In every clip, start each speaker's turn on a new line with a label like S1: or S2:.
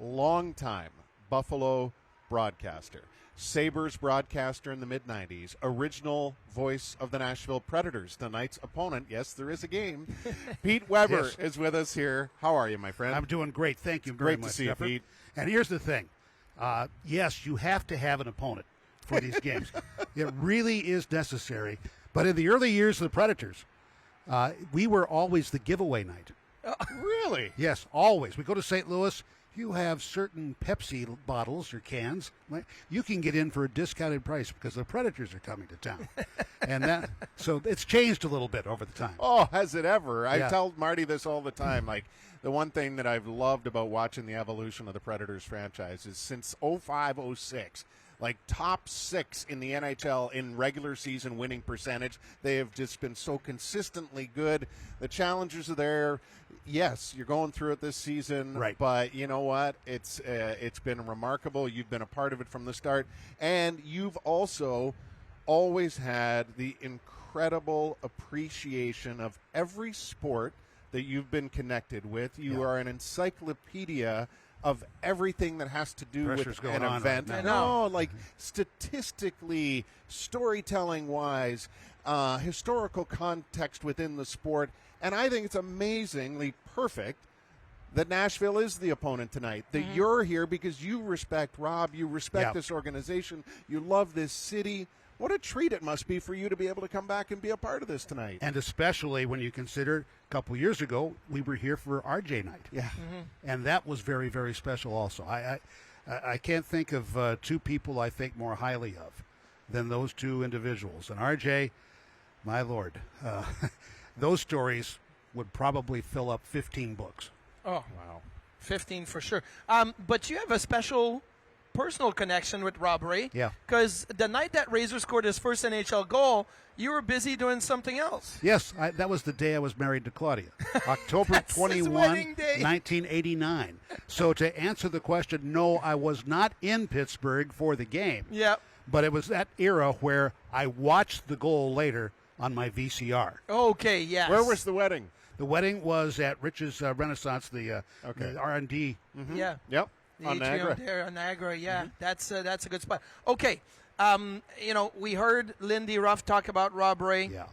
S1: longtime Buffalo broadcaster, Sabres broadcaster in the mid-'90s, original voice of the Nashville Predators, tonight's opponent. Yes, there is a game. Pete Weber is with us here. How are you, my friend?
S2: I'm doing great. Thank you very much,
S1: Great to see
S2: Jeffrey.
S1: you, Pete.
S2: And here's the thing. Yes, you have to have an opponent for these games. It really is necessary. But in the early years of the Predators, we were always the giveaway night.
S1: Really?
S2: Yes, always. We go to St. Louis. You have certain Pepsi bottles or cans. You can get in for a discounted price because the Predators are coming to town. So it's changed a little bit over the time.
S1: Oh, has it ever?
S2: Yeah.
S1: I tell Marty this all the time. Like, the one thing that I've loved about watching the evolution of the Predators franchise is since 05-06, like top 6 in the NHL in regular season winning percentage. They have just been so consistently good. The challengers are there. Yes, you're going through it this season,
S2: right?
S1: But you know what? It's been remarkable. You've been a part of it from the start, and you've also always had the incredible appreciation of every sport that you've been connected with. You are an encyclopedia of everything that has to do with an event.
S2: Right
S1: no, like statistically, storytelling-wise, historical context within the sport. And I think it's amazingly perfect that Nashville is the opponent tonight, that you're here because you respect Rob, you respect this organization, you love this city. What a treat it must be for you to be able to come back and be a part of this tonight.
S2: And especially when you consider a couple years ago, we were here for RJ night.
S1: Yeah.
S2: And that was very, very special also. I can't think of two people I think more highly of than those two individuals. And RJ, my Lord, those stories would probably fill up 15 books.
S3: Oh, wow. 15 for sure. But you have a special personal connection with Rob Ray.
S2: Yeah.
S3: Because the night that Razor scored his first NHL goal, you were busy doing something else.
S2: Yes, that was the day I was married to Claudia. October 21, 1989. So to answer the question, no, I was not in Pittsburgh for the game.
S3: Yeah.
S2: But it was that era where I watched the goal later on my VCR.
S3: Okay, yes.
S1: Where was the wedding?
S2: The wedding was at Rich's Renaissance, the R&D.
S3: Mm-hmm. Yeah.
S1: Yep.
S3: The
S1: On Niagara.
S3: There on Niagara, yeah. That's a good spot. Okay. We heard Lindy Ruff talk about Rob Ray.
S2: Yeah.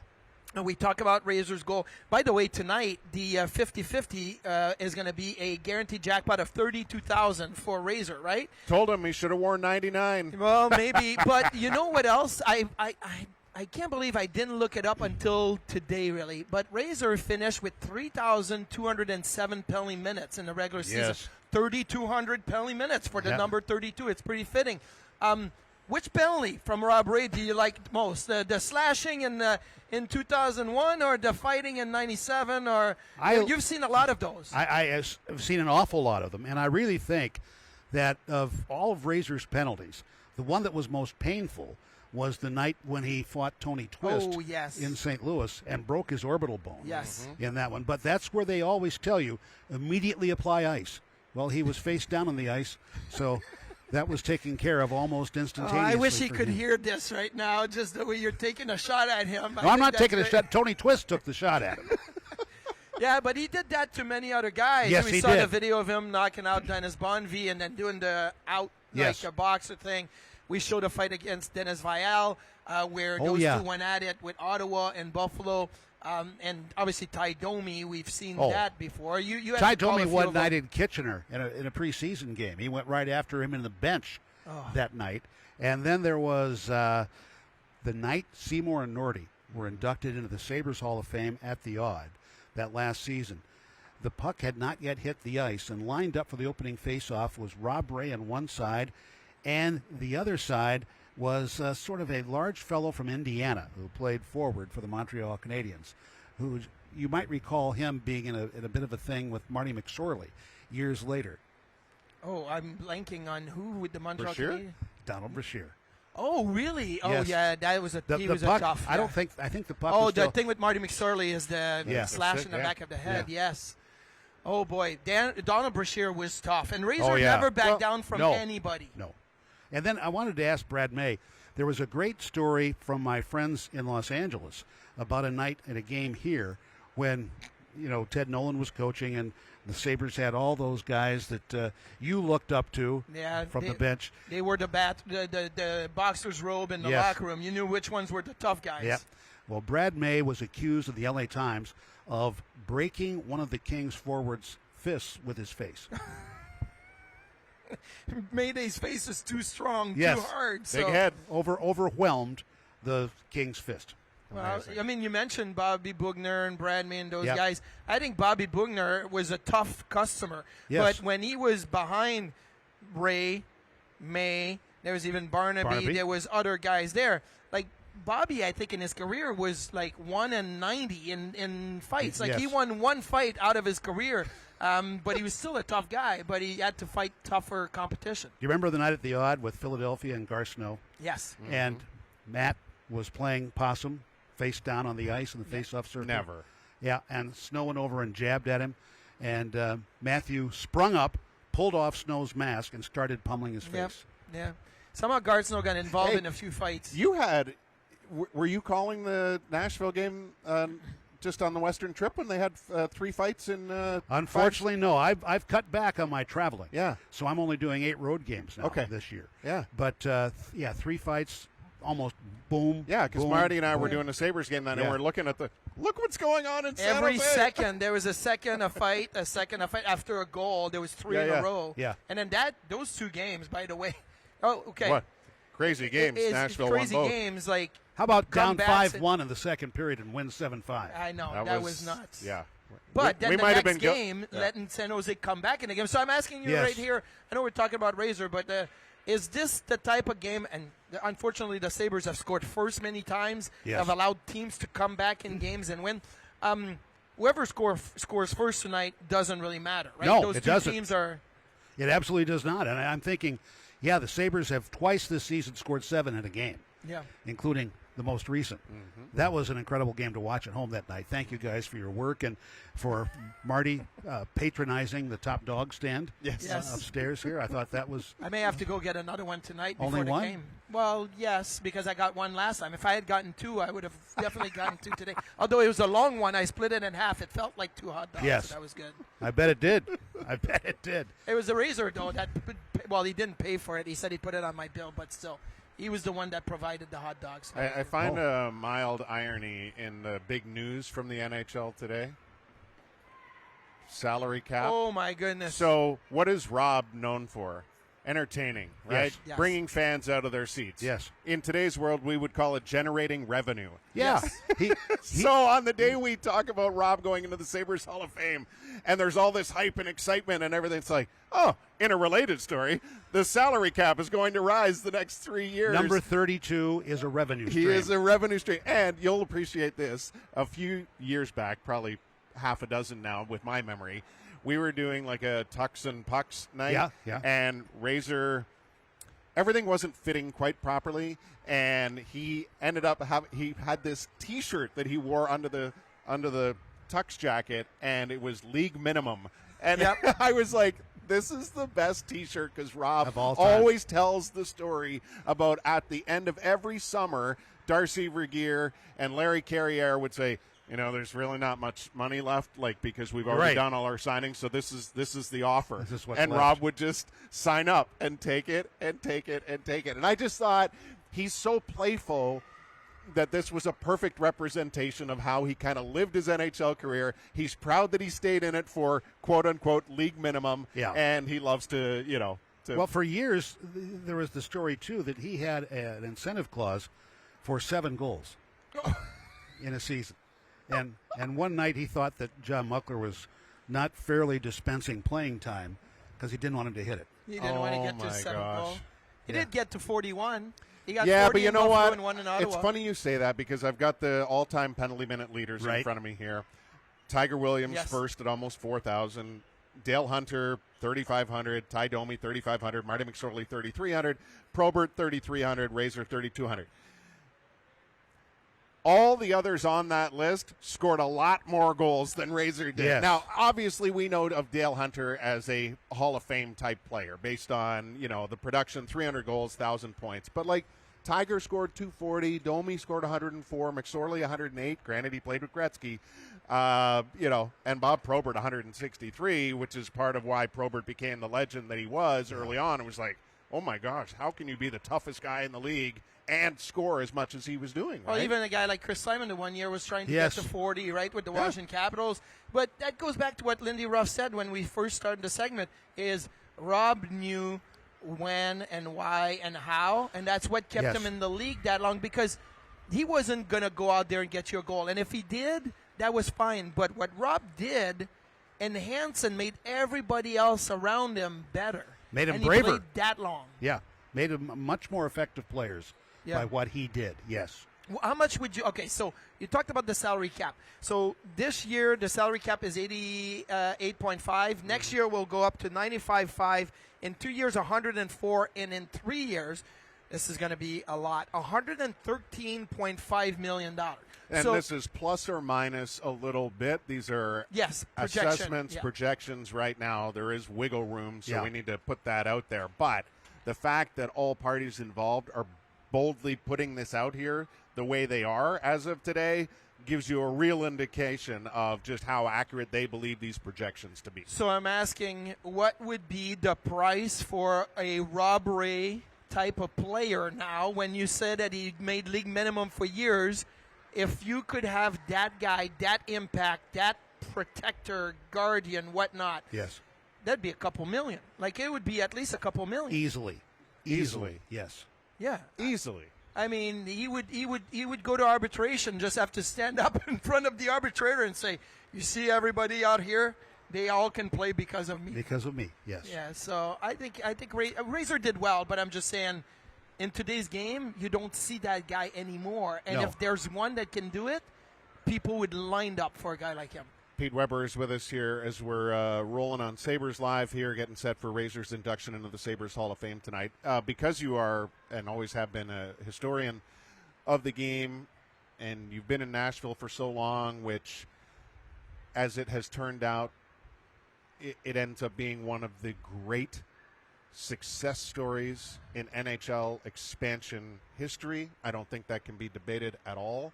S3: And we talk about Razor's goal. By the way, tonight, the 50-50 is going to be a guaranteed jackpot of $32,000 for Razor, right?
S1: Told him he should have worn 99.
S3: Well, maybe. But you know what else? I can't believe I didn't look it up until today, really. But Razor finished with 3,207 penalty minutes in the regular season.
S2: Yes.
S3: 3,200 penalty minutes for the number 32. It's pretty fitting. Which penalty from Rob Ray do you like most? The slashing in 2001 or the fighting in 97? Or you've seen a lot of those.
S2: I have seen an awful lot of them. And I really think that of all of Razor's penalties, the one that was most painful was the night when he fought Tony Twist in St. Louis and broke his orbital bone in that one. But that's where they always tell you, immediately apply ice. Well, he was face down on the ice, so that was taken care of almost instantaneously.
S3: I wish he could hear this right now, just the way you're taking a shot at him.
S2: No, I'm not taking a shot. Tony Twist took the shot at him.
S3: Yeah, but he did that to many other guys.
S2: Yes,
S3: we saw the video of him knocking out Dennis Bonvie and then doing the out like a boxer thing. We showed a fight against Dennis Vial where those two went at it with Ottawa and Buffalo. And obviously Ty Domi, we've seen that before. You
S2: Ty Domi one night in Kitchener in a preseason game. He went right after him in the bench that night. And then there was the night Seymour and Nordy were inducted into the Sabres Hall of Fame at the Odd that last season. The puck had not yet hit the ice, and lined up for the opening faceoff was Rob Ray on one side, and the other side was sort of a large fellow from Indiana who played forward for the Montreal Canadiens, who you might recall him being in a bit of a thing with Marty McSorley years later.
S3: Oh, I'm blanking on who with the Montreal Canadiens?
S2: Donald Brashear.
S3: Oh, really? Oh,
S2: yes.
S3: Yeah, that was he was
S2: puck,
S3: a tough.
S2: I think the puck.
S3: Oh, the thing with Marty McSorley is the slash in the back of the head.
S2: Yeah.
S3: Yes. Oh boy, Donald Brashear was tough, and Razor never backed down from anybody.
S2: No. And then I wanted to ask Brad May. There was a great story from my friends in Los Angeles about a night at a game here when, Ted Nolan was coaching and The Sabres had all those guys that you looked up to from the bench.
S3: They were the boxer's robe in the locker room. You knew which ones were the tough guys.
S2: Yeah. Well, Brad May was accused of the L.A. Times of breaking one of the Kings forwards' fists with his face.
S3: Mayday's face is too strong,
S2: yes.
S3: too hard.
S1: Big head.
S2: Overwhelmed the King's fist.
S3: Well, I mean, you mentioned Bobby Bugner and Brad May and those guys. I think Bobby Bugner was a tough customer.
S2: Yes.
S3: But when he was behind Ray, May, there was even Barnaby. There was other guys there. Like, Bobby, I think, in his career was like 1-90 in fights. Like, he won one fight out of his career. But he was still a tough guy, but he had to fight tougher competition.
S2: Do you remember the night at the Odd with Philadelphia and Gar Snow?
S3: Yes.
S2: Mm-hmm. And Matt was playing possum, face down on the ice in the face-off circle.
S1: Never.
S2: Yeah, and Snow went over and jabbed at him, and Matthew sprung up, pulled off Snow's mask, and started pummeling his face.
S3: Yeah. Somehow Gar Snow got involved in a few fights.
S1: Were you calling the Nashville game just on the Western trip when they had 3 fights in
S2: Unfortunately, no. I've cut back on my traveling.
S1: Yeah.
S2: So I'm only doing 8 road games now this year.
S1: Yeah.
S2: But, 3 fights, almost boom.
S1: Yeah, because Marty and I were doing a Sabres game then, and we're looking at look what's going on in San
S3: Every
S1: Jose.
S3: second, there was a fight. After a goal, there was 3 in a row.
S2: Yeah.
S3: And then those 2 games, by the way. Oh, okay.
S1: What? Crazy games. Nashville
S3: crazy
S1: won both.
S3: games, like.
S2: How about down
S3: comebacks
S2: 5-1 in the second period and win 7-5?
S3: I know. That was nuts.
S1: Yeah.
S3: But then
S1: we
S3: the
S1: might have
S3: next
S1: been
S3: game, letting San Jose come back in the game. So I'm asking you right here, I know we're talking about Razor, but is this the type of game, and unfortunately the Sabres have scored first many times, have allowed teams to come back in games and win. Whoever scores first tonight doesn't really matter, right?
S2: No,
S3: Those
S2: it
S3: 2
S2: doesn't.
S3: teams are...
S2: It absolutely does not. And I'm thinking, the Sabres have twice this season scored 7 in a game, including the most recent. Mm-hmm. That was an incredible game to watch at home that night. Thank you guys for your work and for Marty patronizing the Top Dog stand upstairs here. I thought that was...
S3: I may have to go get another one tonight before
S2: Only
S3: the
S2: one?
S3: game. Well, yes, because I got one last time. If I had gotten 2, I would have definitely gotten 2 today. Although it was a long one, I split it in half. It felt like 2 hot dogs.
S2: Yes.
S3: So that was good.
S2: I bet it did.
S3: It was the Razor, though, well, he didn't pay for it. He said he put it on my bill, but still. He was the one that provided the hot dogs.
S1: I find a mild irony in the big news from the NHL today. Salary cap.
S3: Oh, my goodness.
S1: So what is Rob known for? Entertaining, right?
S3: Yes.
S1: Bringing fans out of their seats.
S2: Yes.
S1: In today's world, we would call it generating revenue.
S2: Yeah.
S1: So on the day we talk about Rob going into the Sabres Hall of Fame, and there's all this hype and excitement and everything, it's like, in a related story, the salary cap is going to rise the next 3 years.
S2: Number 32 is a revenue stream.
S1: He is a revenue stream. And you'll appreciate this. A few years back, probably half a dozen now with my memory, we were doing like a Tucks and Pucks night.
S2: Yeah.
S1: And Razor, everything wasn't fitting quite properly. And he ended up he had this T-shirt that he wore under the Tux jacket, and it was league minimum. And I was like, this is the best T-shirt because Rob always tells the story about at the end of every summer, Darcy Vergeer and Larry Carriere would say, there's really not much money left, because we've already done all our signings. So this is the offer.
S2: This is what's
S1: and
S2: left.
S1: Rob would just sign up and take it and take it and take it. And I just thought he's so playful that this was a perfect representation of how he kind of lived his NHL career. He's proud that he stayed in it for quote unquote league minimum.
S2: Yeah.
S1: And he loves to,
S2: Well, for years, there was the story, too, that he had an incentive clause for 7 goals in a season. And one night he thought that John Muckler was not fairly dispensing playing time because he didn't want him to hit it.
S3: He didn't want to get to 7 goals. He did get to 41. He got 40
S1: but you
S3: in
S1: know
S3: Buffalo
S1: what?
S3: and 1 in Ottawa.
S1: It's funny you say that because I've got the all-time penalty minute leaders in front of me here. Tiger Williams first at almost 4,000. Dale Hunter, 3,500. Ty Domi, 3,500. Marty McSorley, 3,300. Probert, 3,300. Razor, 3,200. All the others on that list scored a lot more goals than Razor did.
S2: Yes.
S1: Now, obviously, we know of Dale Hunter as a Hall of Fame type player based on, the production, 300 goals, 1,000 points. But, Tiger scored 240. Domi scored 104. McSorley 108. Granted, he played with Gretzky. And Bob Probert 163, which is part of why Probert became the legend that he was early on. It was like, oh my gosh, how can you be the toughest guy in the league and score as much as he was doing, right?
S3: Well, even a guy like Chris Simon the one year was trying to get to 40, right, with the Washington Capitals. But that goes back to what Lindy Ruff said when we first started the segment, is Rob knew when and why and how, and that's what kept him in the league that long, because he wasn't going to go out there and get you a goal. And if he did, that was fine. But what Rob did enhanced and made everybody else around him better.
S2: Made him
S3: and
S2: braver.
S3: He played that long.
S2: Yeah, made him much more effective players by what he did, yes.
S3: Well, how much would you – okay, so you talked about the salary cap. So this year the salary cap is 88.5. Next year we'll go up to 95.5. In 2 years, 104. And in 3 years, this is going to be a lot, $113.5 million.
S1: And this is plus or minus a little bit. These are assessments, projections right now. There is wiggle room, so we need to put that out there. But the fact that all parties involved are boldly putting this out here the way they are as of today gives you a real indication of just how accurate they believe these projections to be.
S3: So I'm asking, what would be the price for a Rob Ray type of player now, when you said that he made league minimum for years? If you could have that guy, that impact, that protector, guardian, whatnot, that'd be a couple million. Like, it would be at least a couple million.
S2: Easily, yes.
S3: Yeah,
S1: easily.
S3: I mean, he would go to arbitration, just have to stand up in front of the arbitrator and say, "You see everybody out here? They all can play because of me."
S2: Because of me, yes.
S3: Yeah. So I think Razor did well, but I'm just saying, in today's game, you don't see that guy anymore. And if there's one that can do it, people would line up for a guy like him.
S1: Pete Weber is with us here as we're rolling on Sabres Live here, getting set for Razor's induction into the Sabres Hall of Fame tonight. Because you are, and always have been, a historian of the game, and you've been in Nashville for so long, which, as it has turned out, it ends up being one of the great success stories in NHL expansion history. I don't think that can be debated at all.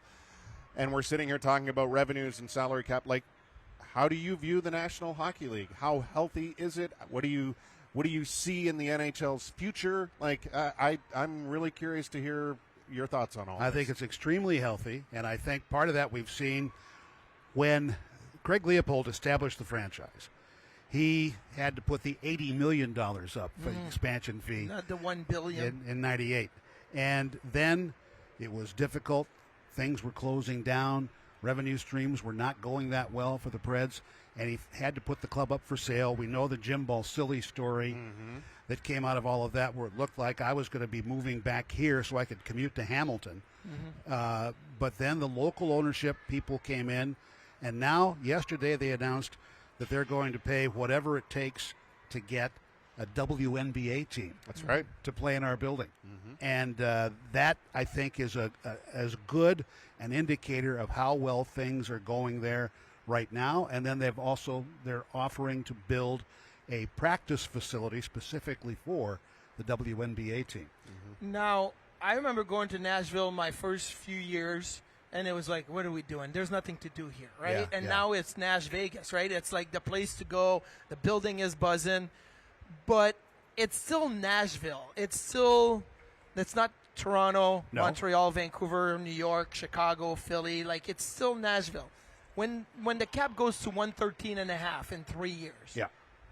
S1: And we're sitting here talking about revenues and salary cap. Like, how do you view the National Hockey League? How healthy is it? What do you see in the NHL's future? Like, I'm really curious to hear your thoughts on all this.
S2: I think it's extremely healthy, and I think part of that we've seen when Craig Leopold established the franchise. He had to put the $80 million up for the expansion fee.
S3: Not the $1 billion.
S2: In 98. And then it was difficult. Things were closing down. Revenue streams were not going that well for the Preds, and he had to put the club up for sale. We know the Jim Balsillie story that came out of all of that, where it looked like I was going to be moving back here so I could commute to Hamilton. But then the local ownership people came in, and now yesterday they announced that they're going to pay whatever it takes to get a WNBA team.
S1: That's right.
S2: To play in our building. And that, I think, is as good an indicator of how well things are going there right now. And then they're offering to build a practice facility specifically for the WNBA team.
S3: Now, I remember going to Nashville my first few years, and it was like, what are we doing? There's nothing to do here, right? Now it's Nash Vegas, right? It's like the place to go. The building is buzzing. But it's still Nashville. It's not Toronto, Montreal, Vancouver, New York, Chicago, Philly. Like, it's still Nashville. When the cap goes to 113.5 in 3 years,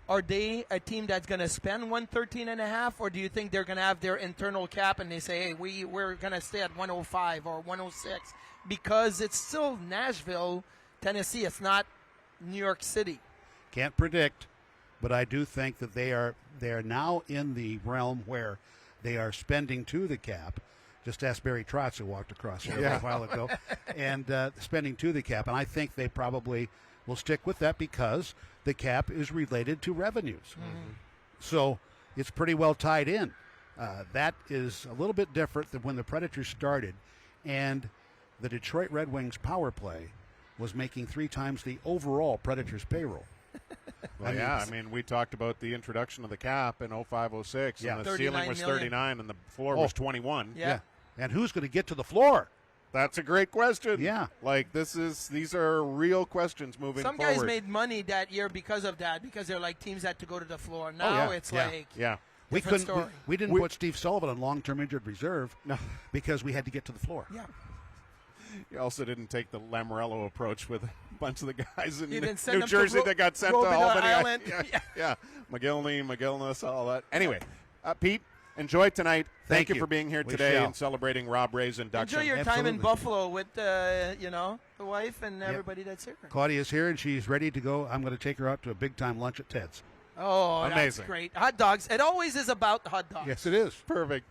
S3: are they a team that's going to spend 113.5, or do you think they're going to have their internal cap and they say, hey, we're going to stay at 105 or 106? Because it's still Nashville, Tennessee. It's not New York City.
S2: Can't predict. But I do think that they are now in the realm where they are spending to the cap. Just ask Barry Trotz, who walked across here a while ago, and spending to the cap. And I think they probably will stick with that because the cap is related to revenues. So it's pretty well tied in. That is a little bit different than when the Predators started, and the Detroit Red Wings power play was making 3 times the overall Predators payroll.
S1: Well, I mean, we talked about the introduction of the cap in 05-06, and the ceiling was 39 and the floor was 21.
S2: And who's going to get to the floor?
S1: That's a great question.
S2: Yeah.
S1: Like, these are real questions moving
S3: Some
S1: forward.
S3: guys made money that year because of that, because they're like teams had to go to the floor. Now it's like
S2: We
S3: different
S2: couldn't.
S3: story.
S2: We didn't put Steve Sullivan on long-term injured reserve because we had to get to the floor.
S3: Yeah.
S1: You also didn't take the Lamorello approach with a bunch of the guys in
S3: You didn't send
S1: New
S3: them
S1: Jersey
S3: to
S1: that got sent to
S3: Robina
S1: Albany.
S3: Island.
S1: Yeah. McGillness, all that. Anyway, Pete, enjoy tonight. Thank you for being here today and celebrating Rob Ray's induction.
S3: Enjoy your time in Buffalo with the wife and everybody that's here.
S2: Claudia's here and she's ready to go. I'm going to take her out to a big-time lunch at Ted's.
S3: Oh,
S1: amazing.
S3: That's great. Hot dogs. It always is about the hot dogs.
S2: Yes, it is.
S1: Perfect.